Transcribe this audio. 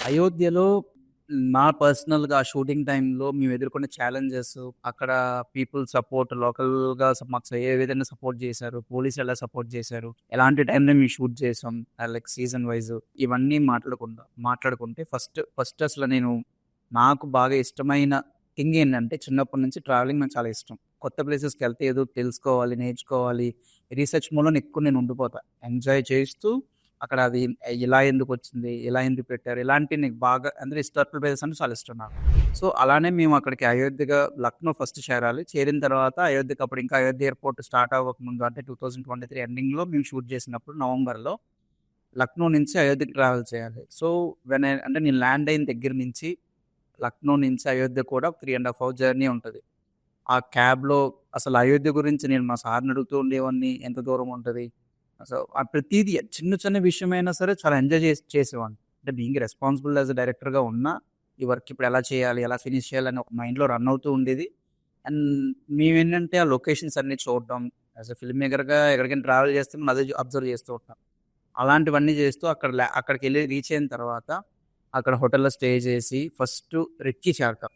అయోధ్యలో నా పర్సనల్‌గా షూటింగ్ టైమ్‌లో మేము ఎదుర్కొన్న ఛాలెంజెస్, అక్కడ పీపుల్ సపోర్ట్ లోకల్‌గా మాకు ఏ విధంగా సపోర్ట్ చేశారు, పోలీసులు ఎలా సపోర్ట్ చేశారు, ఎలాంటి టైంలో మేము షూట్ చేసాం, లైక్ సీజన్ వైస్ ఇవన్నీ మాట్లాడుకుంటే ఫస్ట్ ఫస్ట్ అసలు నాకు బాగా ఇష్టమైన థింగ్ ఏంటంటే చిన్నప్పటి నుంచి ట్రావెలింగ్ నాకు చాలా ఇష్టం. కొత్త ప్లేసెస్‌కెళ్తే ఏదో తెలుసుకోవాలి, నేర్చుకోవాలి, రీసెర్చ్ మోడ్‌లోనే ఎక్కువ నేను ఉండిపోతా. ఎంజాయ్ చేస్తూ అక్కడ అది ఇలా ఎందుకొచ్చింది? ఇలా ఎందుకు పెట్టారు? ఇలాంటివి నీకు బాగా అంటే హిస్టారికల్ ప్లేసెస్ అంటే చాలా ఇష్టం నాకు. సో, అలానే మేము అక్కడికి అయోధ్యగా లక్నో ఫస్ట్ చేరాలి. చేరిన తర్వాత అయోధ్యకి అప్పుడు ఇంకా అయోధ్య ఎయిర్‌పోర్ట్ స్టార్ట్ అవ్వకముందు అంటే 2023 ఎండింగ్‌లో మేము షూట్ చేసినప్పుడు నవంబర్‌లో లక్నో నుంచి అయోధ్యకి ట్రావెల్ చేయాలి. సో, అంటే నేను ల్యాండ్ అయిన దగ్గర నుంచి లక్నో నుంచి అయోధ్య కూడా 3 ½ అవర్ జర్నీ ఉంటది. ఆ క్యాబ్‌లో అసలు అయోధ్య గురించి నేను మా సార్‌ని అడుగుతూ ఉండేవాడిని. ఎంత దూరం ఉంటది? అసలు ప్రతీది చిన్న చిన్న విషయమైనా సరే చాలా ఎంజాయ్ చేసేవాడిని. అంటే బీయింగ్ రెస్పాన్సిబుల్ యాస్ ఎ డైరెక్టర్‌గా ఉన్నా, ఈ వర్క్ ఇప్పుడు ఎలా చేయాలి? ఎలా ఫినిష్ చేయాలని ఒక మైండ్‌లో రన్ అవుతూ ఉండేది. అండ్ మేమేంటంటే ఆ లొకేషన్స్ అన్నీ చూడడం, యాస్ ఎ ఫిల్మ్ మేకర్‌గా ఎక్కడికైనా ట్రావెల్ చేస్తే అదే అబ్జర్వ్ చేస్తూ ఉంటాం. అలాంటివన్నీ చేస్తూ అక్కడికెళ్ళి రీచ్ అయిన తర్వాత అక్కడ హోటల్‌లో స్టే చేసి ఫస్ట్ రెక్కి చేరతాం.